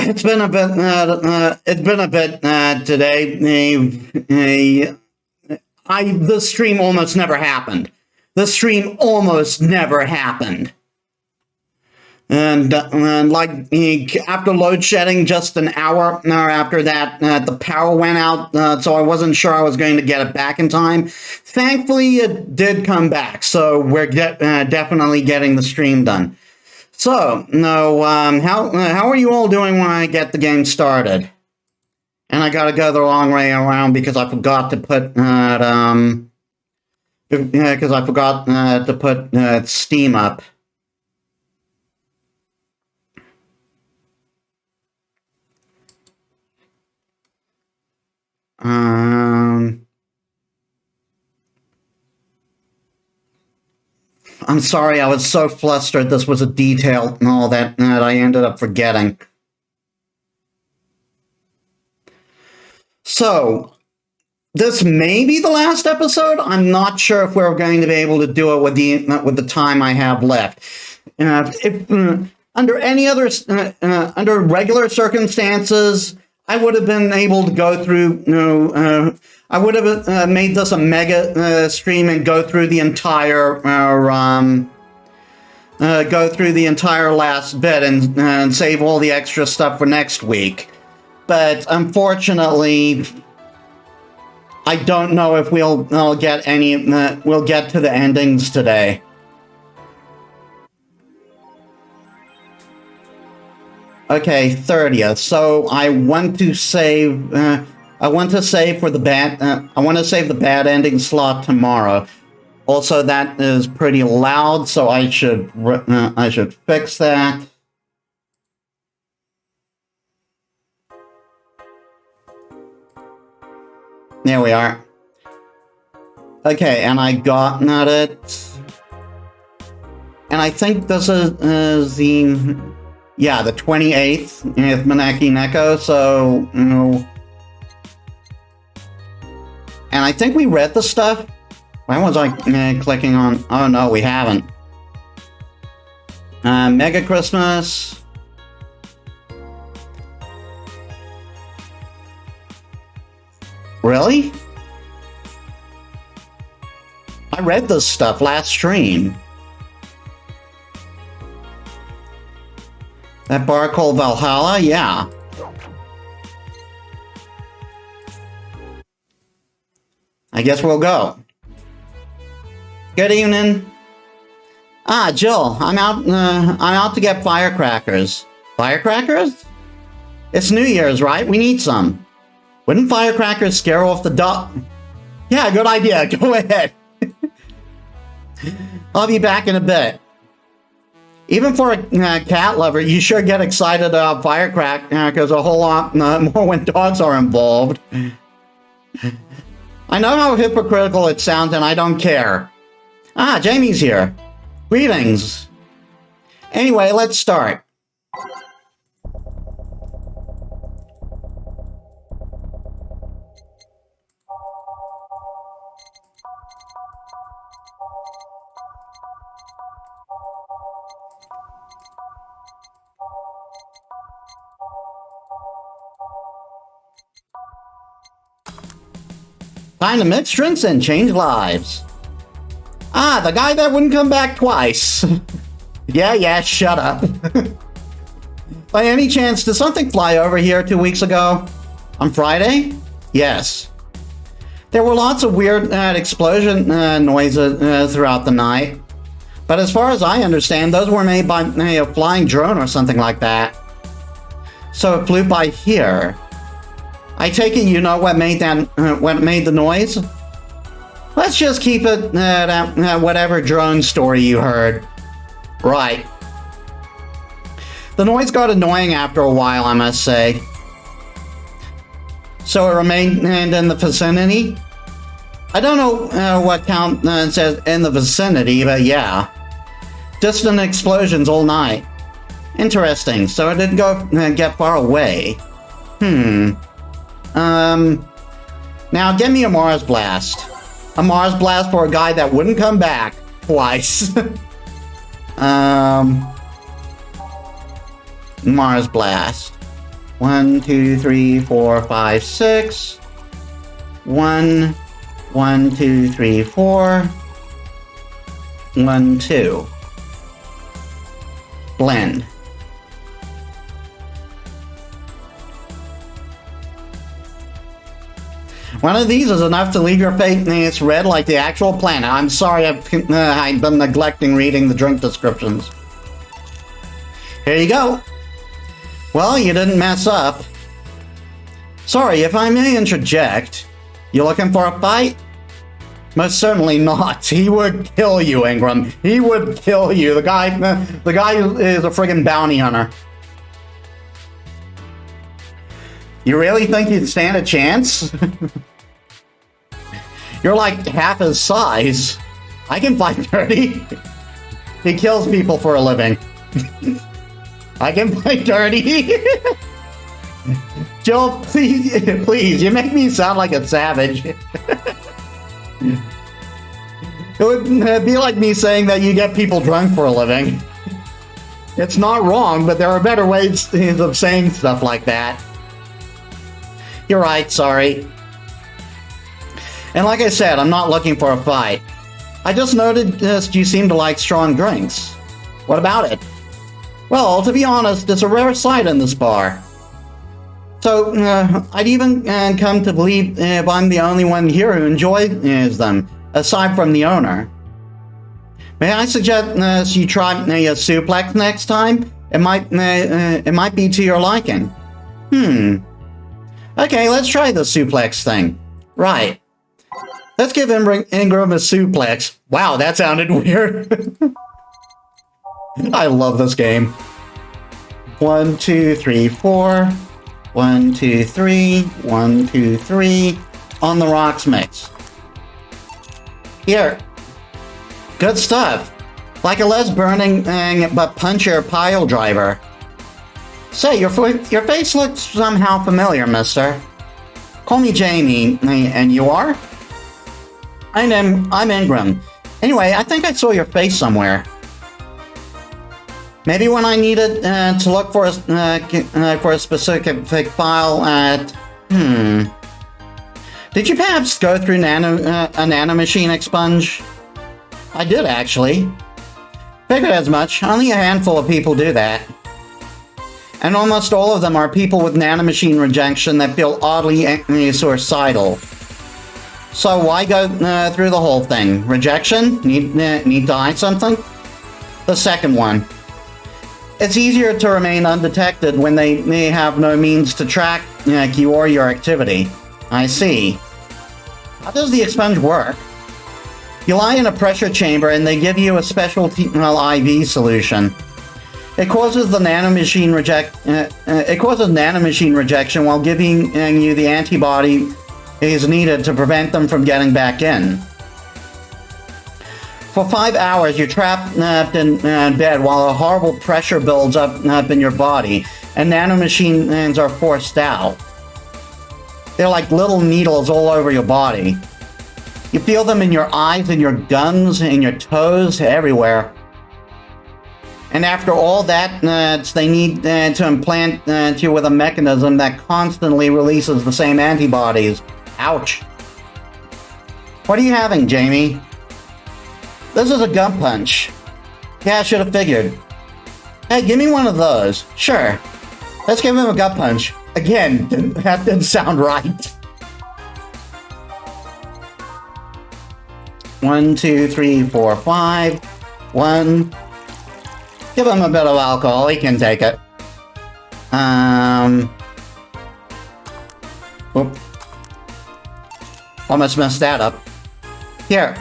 It's been a bit. Today. The stream almost never happened. And after load shedding, just an hour after that, the power went out, so I wasn't sure I was going to get it back in time. Thankfully, it did come back, so we're definitely getting the stream done. So, how are you all doing when I get the game started? And I gotta go the long way around because I forgot to put Steam up. I'm sorry, I was so flustered this was a detail and all that I ended up forgetting. So, this may be the last episode. I'm not sure if we're going to be able to do it with the time I have left. Under regular circumstances, I would have been able to go through, I would have made this a mega stream and go through the entire last bit and save all the extra stuff for next week. But unfortunately, I don't know if we'll get to the endings today. Okay, 30th. So I want to save. I want to save the bad ending slot tomorrow. Also, that is pretty loud, so I should fix that. There we are. Okay, and I got it. And I think this is the 28th with Maneki Neko, so, and I think we read the stuff. Why was I clicking on? Oh no, we haven't. Mega Christmas. Really? I read this stuff last stream. That bar called Valhalla? Yeah. I guess we'll go. Good evening. Ah, Jill, I'm out to get firecrackers. Firecrackers? It's New Year's, right? We need some. Wouldn't firecrackers scare off the dog? Yeah, good idea. Go ahead. I'll be back in a bit. Even for a cat lover, you sure get excited about firecrackers a whole lot more when dogs are involved. I know how hypocritical it sounds, and I don't care. Ah, Jamie's here. Greetings. Anyway, let's start. Time to mix drinks and change lives. Ah, the guy that wouldn't come back twice. Yeah, shut up. By any chance, did something fly over here 2 weeks ago? On Friday? Yes. There were lots of weird explosion noises throughout the night. But as far as I understand, those were made by a flying drone or something like that. So it flew by here. I take it you know what made the noise? Let's just keep it at whatever drone story you heard. Right. The noise got annoying after a while, I must say. So it remained in the vicinity? I don't know what count says in the vicinity, but yeah. Distant explosions all night. Interesting, so it didn't get far away. Now give me a Mars Blast. A Mars Blast for a guy that wouldn't come back twice. Mars Blast. 1, 2, 3, 4, 5, 6. 1, 1, 2, 3, 4. 1, 2. Blend. One of these is enough to leave your face red like the actual planet. I'm sorry I've been neglecting reading the drink descriptions. Here you go. Well, you didn't mess up. Sorry, if I may interject, you looking for a fight? Most certainly not. He would kill you, Ingram. He would kill you. The guy is a friggin' bounty hunter. You really think you'd stand a chance? You're like half his size. I can fight dirty. He kills people for a living. I can fight dirty. Joe, please, you make me sound like a savage. It would be like me saying that you get people drunk for a living. It's not wrong, but there are better ways of saying stuff like that. You're right, sorry. And like I said, I'm not looking for a fight. I just noticed you seem to like strong drinks. What about it? Well, to be honest, it's a rare sight in this bar. So, I'd even come to believe if I'm the only one here who enjoys them, aside from the owner. May I suggest you try a suplex next time? It might be to your liking. Okay, let's try the suplex thing. Right. Let's give Ingram a suplex. Wow, that sounded weird. I love this game. 1, 2, 3, 4. 1, 2, 3. 1, 2, 3. On the rocks mix. Here. Good stuff. Like a less burning but punchier pile driver. Say, your face looks somehow familiar, mister. Call me Jamie, and you are? I'm Ingram. Anyway, I think I saw your face somewhere. Maybe when I needed to look for a specific file at... Did you perhaps go through a nanomachine expunge? I did, actually. Figured as much. Only a handful of people do that. And almost all of them are people with nanomachine rejection that feel oddly suicidal. So why go through the whole thing? Rejection? Need to hide something? The second one. It's easier to remain undetected when they have no means to track you or your activity. I see. How does the expunge work? You lie in a pressure chamber and they give you a special IV solution. It causes the nanomachine rejection while giving you the antibody is needed to prevent them from getting back in. For 5 hours, you're trapped in bed while a horrible pressure builds up in your body, and nanomachines are forced out. They're like little needles all over your body. You feel them in your eyes, in your gums, in your toes, everywhere. And after all that, they need to implant you with a mechanism that constantly releases the same antibodies. Ouch. What are you having, Jamie? This is a gut punch. Yeah, I should have figured. Hey, give me one of those. Sure. Let's give him a gut punch. Again, that didn't sound right. 1, 2, 3, 4, 5. 1. Give him a bit of alcohol. He can take it. Oop. Almost messed that up. Here.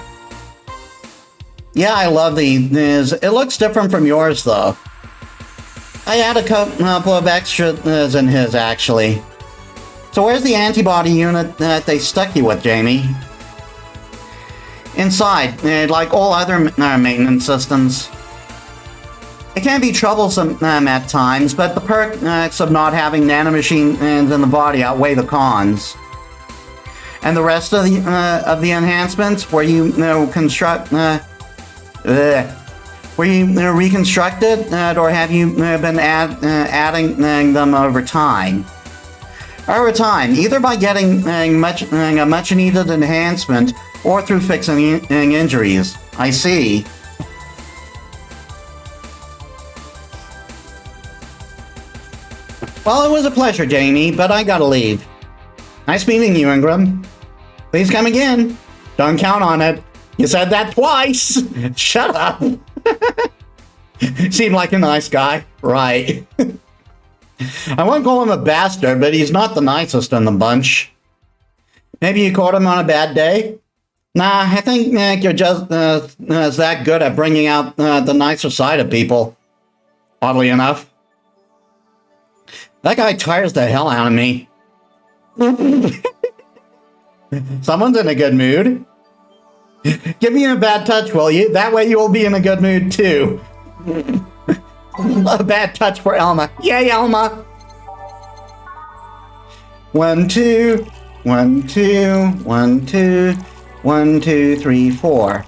Yeah, I love these. It looks different from yours, though. I add a couple of extras in his, actually. So where's the antibody unit that they stuck you with, Jamie? Inside, like all other maintenance systems. It can be troublesome at times, but the perks of not having nanomachines in the body outweigh the cons. And the rest of the enhancements, where you construct Were you reconstructed, or have you been adding them over time? Over time, either by getting a much-needed enhancement or through fixing injuries. I see. Well, it was a pleasure, Jamie, but I gotta leave. Nice meeting you, Ingram. Please come again. Don't count on it. You said that twice. Shut up. Seemed like a nice guy. Right. I won't call him a bastard, but he's not the nicest in the bunch. Maybe you caught him on a bad day? Nah, I think you're just that good at bringing out the nicer side of people. Oddly enough. That guy tires the hell out of me. Someone's in a good mood. Give me a bad touch, will you? That way you'll be in a good mood, too. A bad touch for Elma. Yay, Elma! 1, 2, 1, 2, 1, 2, 1, 2, 3, 4.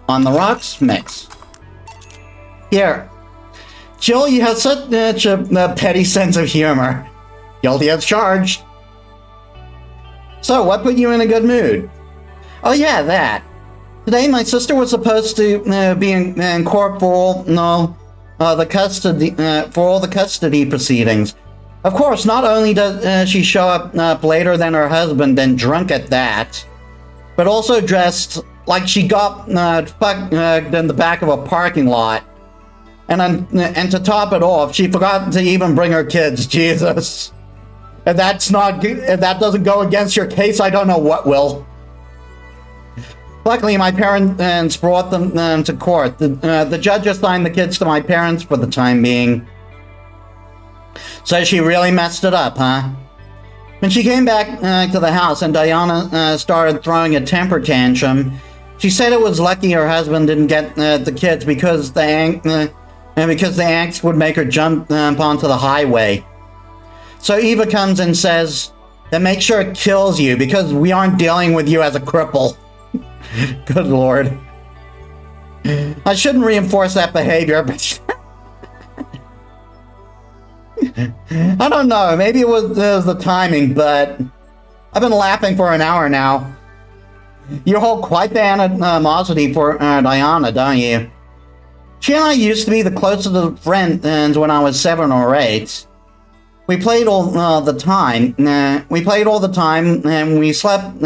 On the rocks, mix. Here. Jill, you have such a petty sense of humor. Guilty as charged. So, what put you in a good mood? Oh yeah, that. Today, my sister was supposed to be in court for all the custody proceedings. Of course, not only does she show up later than her husband and drunk at that, but also dressed like she got fucked in the back of a parking lot. And to top it off, she forgot to even bring her kids. Jesus. If that doesn't go against your case, I don't know what will. Luckily, my parents brought them to court. The judge assigned the kids to my parents for the time being. So she really messed it up, huh? When she came back to the house and Diana started throwing a temper tantrum, she said it was lucky her husband didn't get the kids because the angst would make her jump onto the highway. So Eva comes and says, then make sure it kills you because we aren't dealing with you as a cripple. Good Lord. I shouldn't reinforce that behavior, but I don't know. Maybe it was the timing, but I've been laughing for an hour now. You hold quite the animosity for Diana, don't you? She and I used to be the closest of friends when I was 7 or 8. We played all the time. And we slept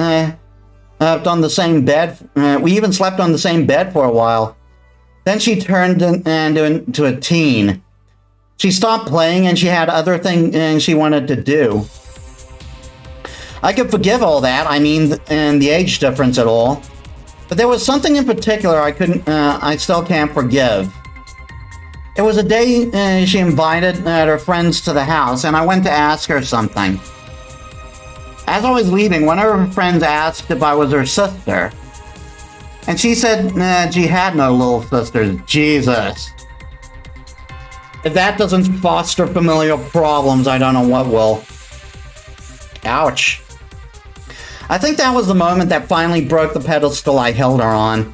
on the same bed. We even slept on the same bed for a while. Then she turned into a teen. She stopped playing and she had other things she wanted to do. I could forgive all that, and the age difference at all. But there was something in particular I still can't forgive. It was a day she invited her friends to the house, and I went to ask her something. As I was leaving, one of her friends asked if I was her sister. And she said she had no little sisters. Jesus. If that doesn't foster familial problems, I don't know what will. Ouch. I think that was the moment that finally broke the pedestal I held her on.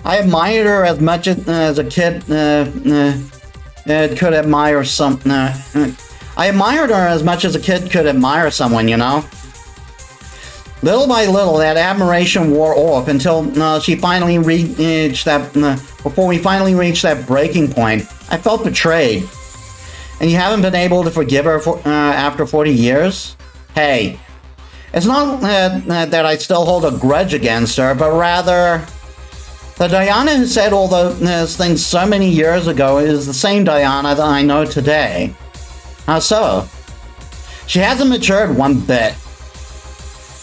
I admired her as much as a kid could admire something. I admired her as much as a kid could admire someone, you know? Little by little, that admiration wore off until she finally reached that. Before we finally reached that breaking point, I felt betrayed. And you haven't been able to forgive her after 40 years? Hey, it's not that I still hold a grudge against her, but rather the Diana who said all those things so many years ago is the same Diana that I know today. How so? She hasn't matured one bit.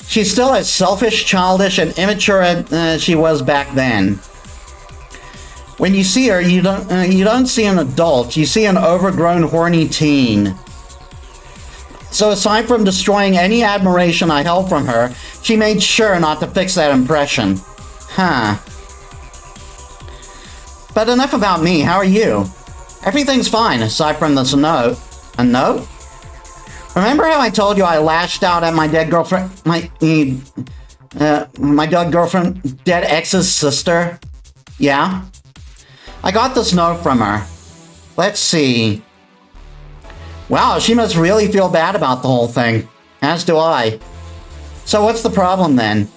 She's still as selfish, childish, and immature as she was back then. When you see her, you don't see an adult. You see an overgrown, horny teen. So aside from destroying any admiration I held from her, she made sure not to fix that impression. Huh. But enough about me. How are you? Everything's fine, aside from this note. A note? Remember how I told you I lashed out at my dead girlfriend, my dead girlfriend, dead ex's sister? Yeah? I got this note from her. Let's see. Wow, she must really feel bad about the whole thing. As do I. So what's the problem then?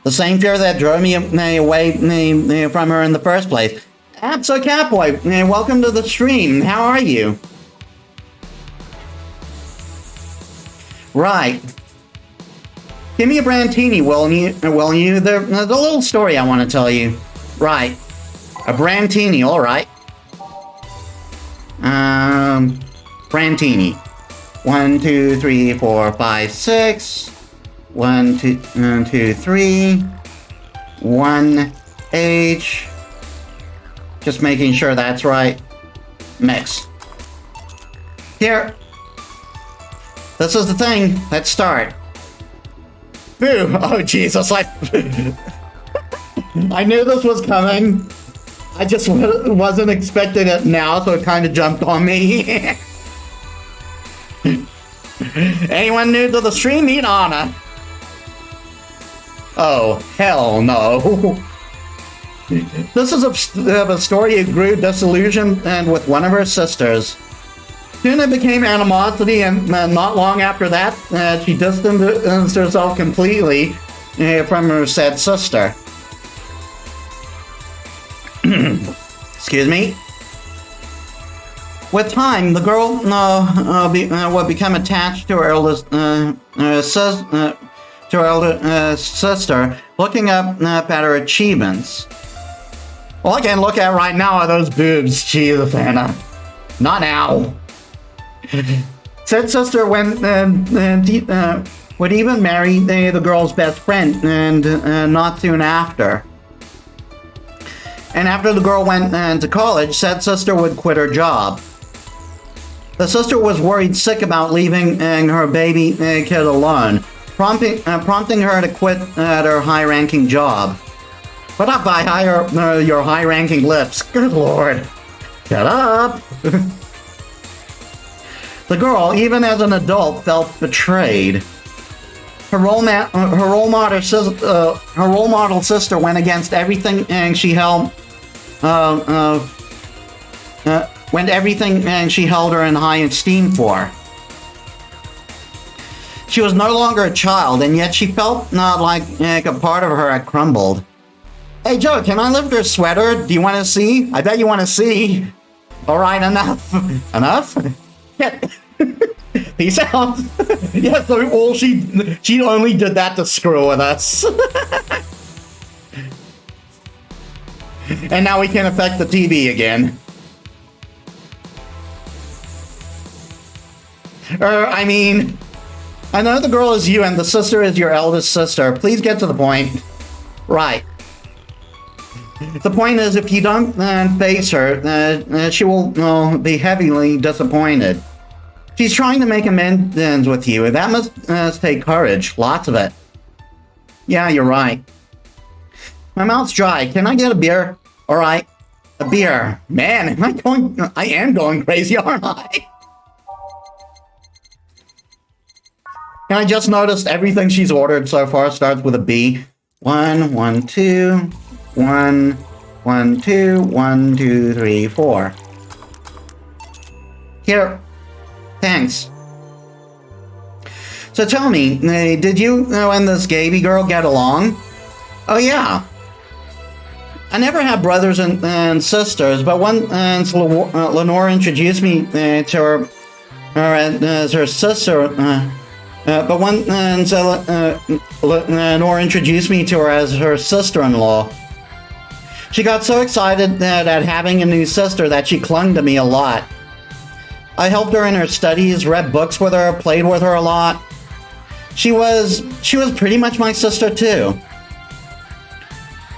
The same fear that drove me away from her in the first place. So Catboy, welcome to the stream. How are you? Right. Give me a Brandtini, will you? There's a little story I want to tell you. Right. A Brandtini, alright. Brandtini. 1, 2, 3, 4, 5, 6. 1, 2, 3. 1 H. Just making sure that's right. Mix. Here. This is the thing. Let's start. Boo! Oh Jesus! I knew this was coming. I just wasn't expecting it now, so it kind of jumped on me. Anyone new to the stream? Meet Anna. Oh hell no! This is a story of grew disillusioned and with one of her sisters. Soon it became animosity, and not long after that, she distanced herself completely from her said sister. Excuse me. With time, the girl would become attached to her eldest sister, looking up at her achievements. All I can look at right now are those boobs. Jesus, Anna. Not now. Said sister would even marry the girl's best friend, and not soon after. And after the girl went to college, said sister would quit her job. The sister was worried sick about leaving her baby kid alone, prompting her to quit her high-ranking job. Put up by your high-ranking lips. Good lord. Shut up. The girl, even as an adult, felt betrayed. Her role model sister went against everything she held. When everything she held her in high esteem for. She was no longer a child, and yet she felt like a part of her had crumbled. Hey Joe, can I lift your sweater? Do you want to see? I bet you want to see. All right, enough. Enough? Yeah. Peace out. Yeah, so all she only did that to screw with us. And now we can affect the TV again. I mean, I know the girl is you and the sister is your eldest sister. Please get to the point. Right. The point is, if you don't face her, she will be heavily disappointed. She's trying to make amends with you. That must take courage. Lots of it. Yeah, you're right. My mouth's dry. Can I get a beer? All right. A beer. Man, I am going crazy, aren't I? And I just noticed everything she's ordered so far starts with a B. 1, 1, 2, 1, 1, 2, 1, 2, 3, 4. Here. Thanks. So tell me, did you and this Gaby girl get along? Oh yeah. I never had brothers and sisters, but once Lenore introduced me to her as her sister. But once Lenore introduced me to her as her sister-in-law. She got so excited at having a new sister that she clung to me a lot. I helped her in her studies, read books with her, played with her a lot. She was pretty much my sister too.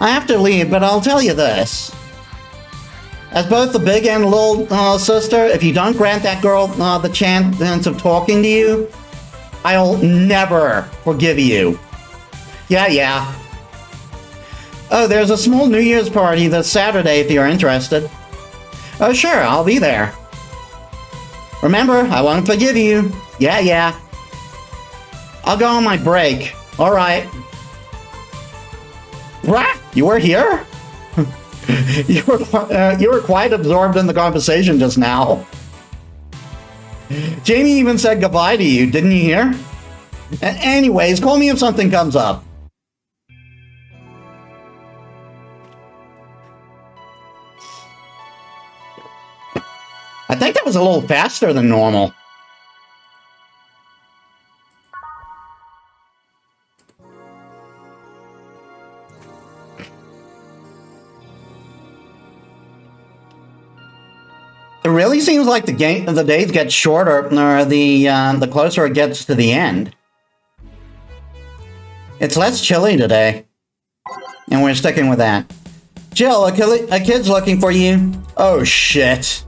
I have to leave, but I'll tell you this. As both the big and little sister, if you don't grant that girl the chance of talking to you, I'll never forgive you. Yeah. Oh, there's a small New Year's party this Saturday if you're interested. Oh, sure, I'll be there. Remember, I won't forgive you. Yeah. I'll go on my break. All right. What? You were here? You were quite absorbed in the conversation just now. Jamie even said goodbye to you, didn't you hear? Anyways, call me if something comes up. I think that was a little faster than normal. It really seems like the days get shorter, or the closer it gets to the end. It's less chilly today, and we're sticking with that. Jill, a kid's looking for you. Oh shit!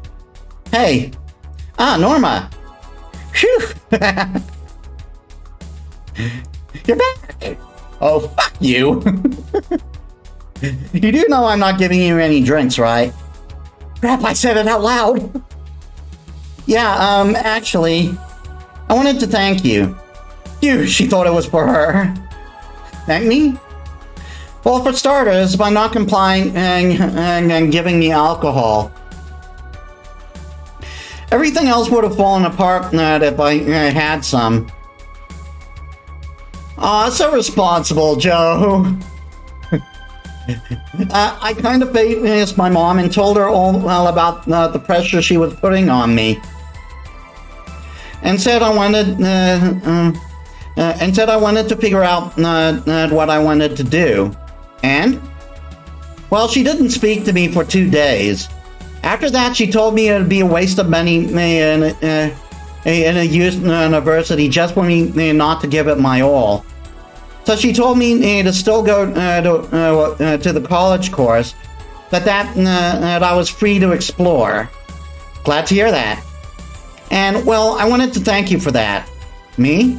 Hey, Norma. Phew. You're back. Oh fuck you! You do know I'm not giving you any drinks, right? Crap, I said it out loud. Yeah, actually, I wanted to thank you. Phew, she thought it was for her. Thank me? Well, for starters, by not complying and giving me alcohol. Everything else would have fallen apart if I had some. Aw, so responsible, Joe. I kind of faced my mom and told her all about the pressure she was putting on me, and said I wanted to figure out what I wanted to do. And well, she didn't speak to me for 2 days. After that, she told me it'd be a waste of money in a university just for me not to give it my all. So she told me to still go to the college course, but that I was free to explore. Glad to hear that. And, well, I wanted to thank you for that. Me?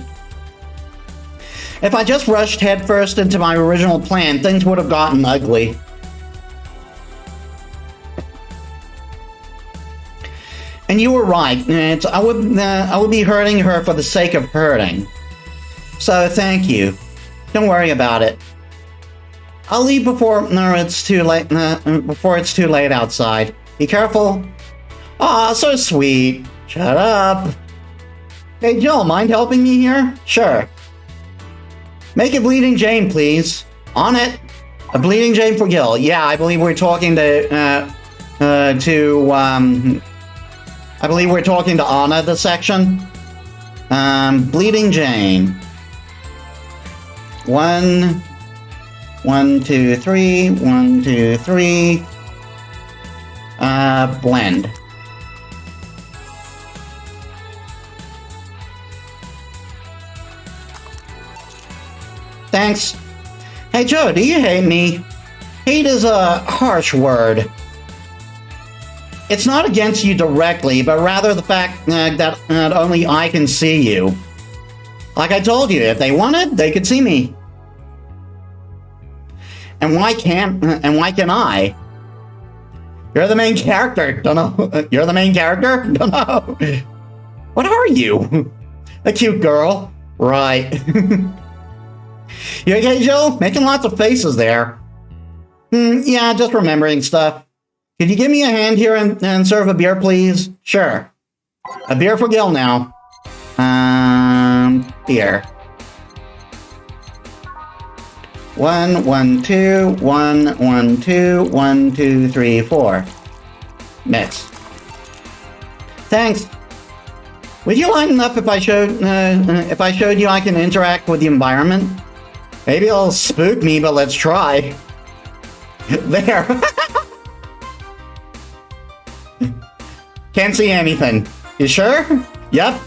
If I just rushed headfirst into my original plan, things would have gotten ugly. And you were right. I would be hurting her for the sake of hurting. So thank you. Don't worry about it. I'll leave before it's too late. Before it's too late outside. Be careful. Aw, so sweet. Shut up. Hey, Jill, mind helping me here? Sure. Make a Bleeding Jane, please. On it. A Bleeding Jane for Gil. Yeah, I believe we're talking to I believe we're talking to Anna, the section. Bleeding Jane. 1, 2, 3. 1, 2, 3. Blend. Thanks. Hey Joe, do you hate me? Hate is a harsh word. It's not against you directly, but rather the fact that only I can see you. Like I told you, if they wanted, they could see me. And why can I? You're the main character. Don't know. You're the main character? Don't know. What are you? A cute girl. Right. You okay, Joe? Making lots of faces there. Yeah, just remembering stuff. Could you give me a hand here and serve a beer, please? Sure. A beer for Gil now. Beer. 1, 1, 2, 1, 1, 2, 1, 2, 3, 4. Mix. Thanks. Would you lighten up if I showed you I can interact with the environment? Maybe it'll spook me, but let's try. There. Can't see anything. You sure? Yep.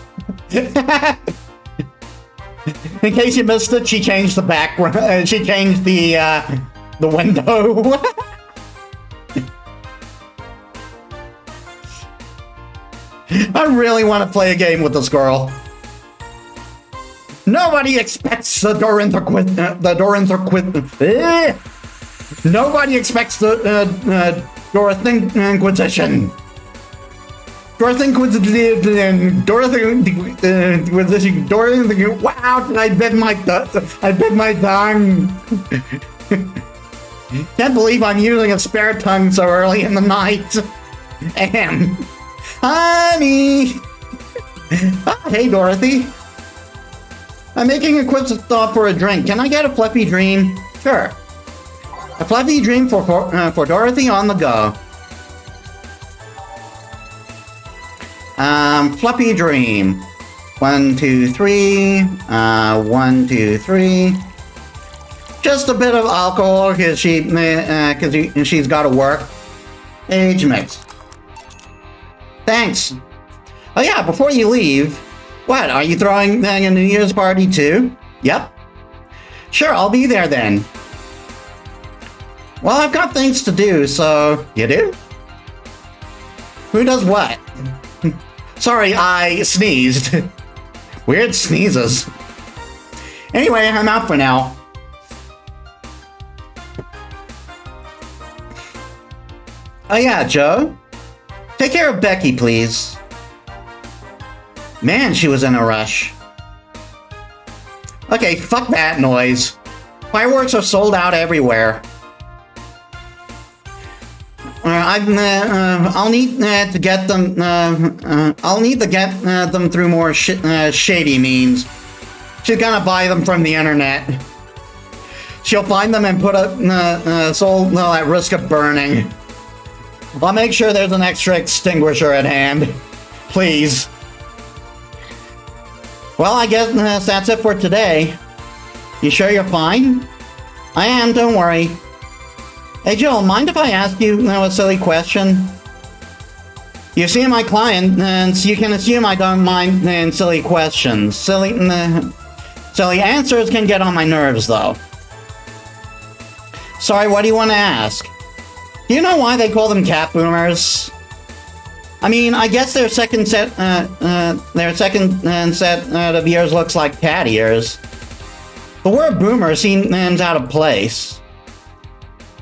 In case you missed it, she changed the background. She changed the window. I really want to play a game with this girl. Nobody expects the Nobody expects the Dorothy Inquisition. Dorothy Inquisition. Wow! I bit my tongue. Can't believe I'm using a spare tongue so early in the night. Ahem. Honey! Oh, hey, Dorothy. I'm making a quick stop for a drink. Can I get a fluffy dream? Sure. A fluffy dream for Dorothy on the go. Fluffy dream. 1, 2, 3. 1, 2, 3. Just a bit of alcohol because she's got to work. Age mix. Thanks. Oh yeah, before you leave, what, are you throwing a New Year's party too? Yep. Sure, I'll be there then. Well, I've got things to do, so... You do? Who does what? Sorry, I sneezed. Weird sneezes. Anyway, I'm out for now. Oh yeah, Joe? Take care of Becky, please. Man, she was in a rush. Okay, fuck that noise. Fireworks are sold out everywhere. I'll need to get them. I'll need to get them through more shady means. She's gonna buy them from the internet. She'll find them and put a soul at risk of burning. I'll make sure there's an extra extinguisher at hand. Please. Well, I guess that's it for today. You sure you're fine? I am, don't worry. Hey Jill, mind if I ask you a silly question? You see my client, and so you can assume I don't mind silly questions. Silly answers can get on my nerves, though. Sorry, what do you want to ask? Do you know why they call them cat boomers? I mean, I guess their second set of ears looks like cat ears. The word boomer seems out of place.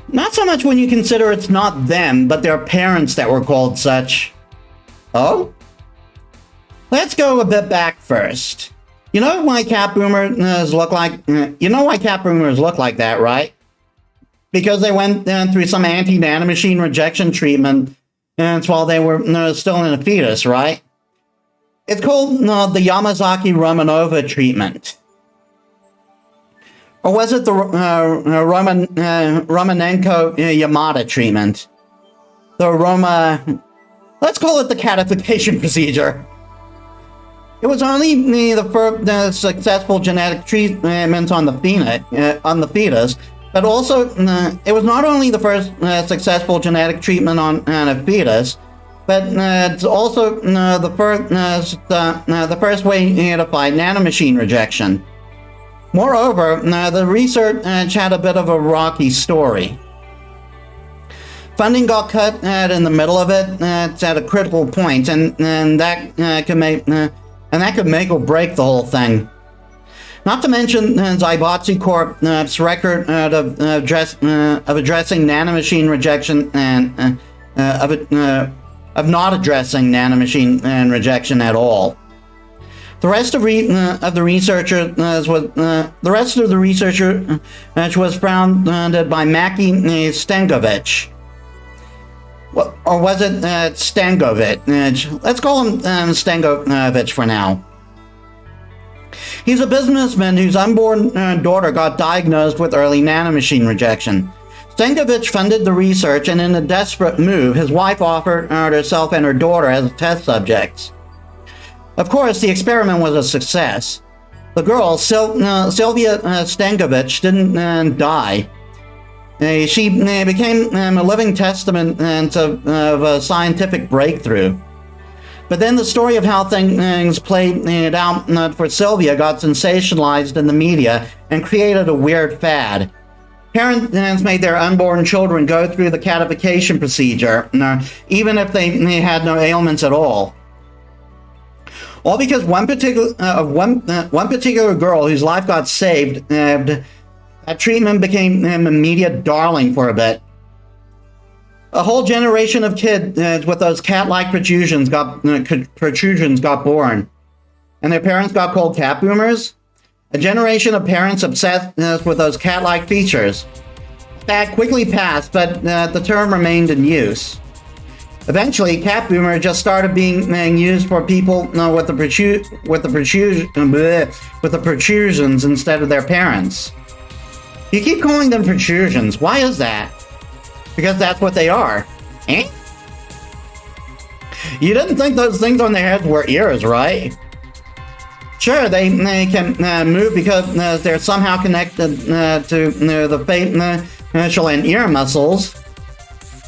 Not so much when you consider it's not them, but their parents that were called such. Oh? Let's go a bit back first. You know why cat boomers look like that, right? Because they went through some anti-nanomachine rejection treatment while they were still in a fetus, right? It's called the Yamazaki-Romanova treatment. Or was it the Romanenko-Yamada treatment? Let's call it the catification procedure. It was only the first successful genetic treatment on the fetus, but also it was not only the first successful genetic treatment on a fetus, but it's also the first way to fight nanomachine rejection. Moreover, the research had a bit of a rocky story. Funding got cut in the middle of it at a critical point, and that could make or break the whole thing. Not to mention Zaibatsu Corp's record of addressing nanomachine rejection and of not addressing nanomachine rejection at all. The rest of the researcher was founded by Maki Stankovic. Or was it Stankovic? Let's call him Stankovic for now. He's a businessman whose unborn daughter got diagnosed with early nanomachine rejection. Stankovic funded the research, and in a desperate move, his wife offered herself and her daughter as test subjects. Of course, the experiment was a success. The girl, Sylvia Stankovic, didn't die. She became a living testament of a scientific breakthrough. But then the story of how things played out for Sylvia got sensationalized in the media and created a weird fad. Parents made their unborn children go through the catification procedure, even if they had no ailments at all. All because one particular girl whose life got saved, that treatment became a media darling for a bit. A whole generation of kids with those cat-like protrusions got born, and their parents got called cat boomers. A generation of parents obsessed with those cat-like features. fad quickly passed, but the term remained in use. Eventually, cat boomer just started being used for people with the protrusions instead of their parents. You keep calling them protrusions. Why is that? Because that's what they are. Eh? You didn't think those things on their heads were ears, right? Sure, they can move because they're somehow connected to the facial and ear muscles.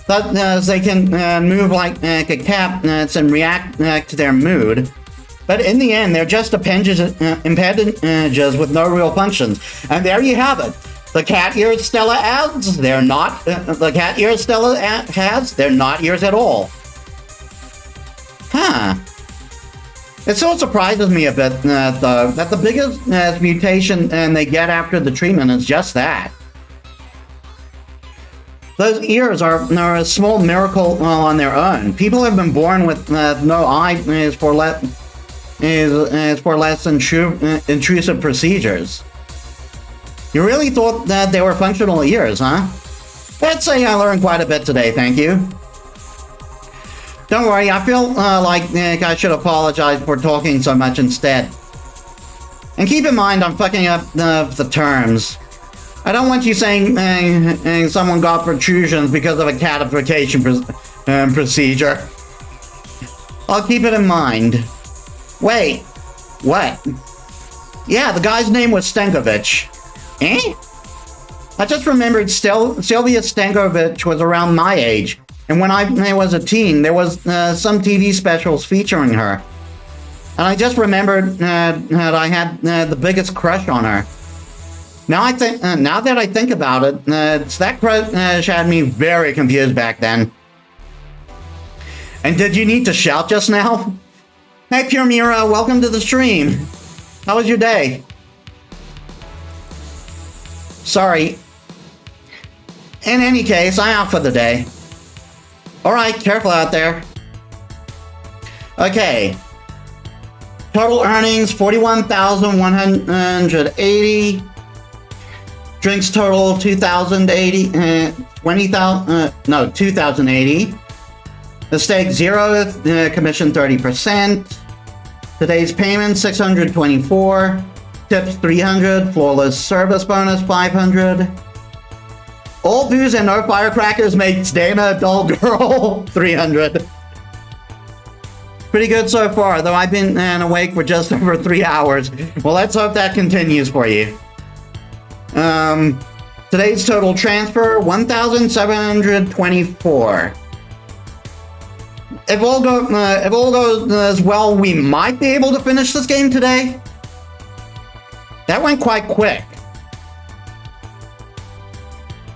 But they can move like a cat and react to their mood. But in the end, they're just appendages with no real functions. And there you have it. The cat ears Stella adds, they're not. The cat ears Stella has, they're not ears at all. Huh. It still surprises me a bit, though, that the biggest mutation they get after the treatment is just that. Those ears are a small miracle on their own. People have been born with no eye for less intrusive procedures. You really thought that they were functional ears, huh? Let's say I learned quite a bit today, thank you. Don't worry, I feel like I should apologize for talking so much instead. And keep in mind, I'm fucking up the terms. I don't want you saying someone got protrusions because of a catification procedure. I'll keep it in mind. Wait, what? Yeah, the guy's name was Stankovic. Eh? I just remembered Sylvia Stankovic was around my age. And when I was a teen, there was some TV specials featuring her. And I just remembered that I had the biggest crush on her. Now that I think about it, that crush had me very confused back then. And did you need to shout just now? Hey Pure Mira, welcome to the stream. How was your day? Sorry. In any case, I'm out for the day. Alright, careful out there. Okay. Total earnings, 41,180. Drinks total, 2,080. 2,080. The stake 0, commission 30%. Today's payment, 624. Tips 300. Flawless service bonus 500. All booze and no firecrackers makes Dana a dull girl 300. Pretty good so far, though I've been awake for just over 3 hours. Well, let's hope that continues for you. Today's total transfer, 1,724. If all goes as well, we might be able to finish this game today. That went quite quick.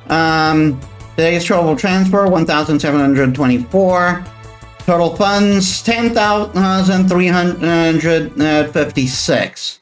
Today's total transfer, 1,724. Total funds, 10,356.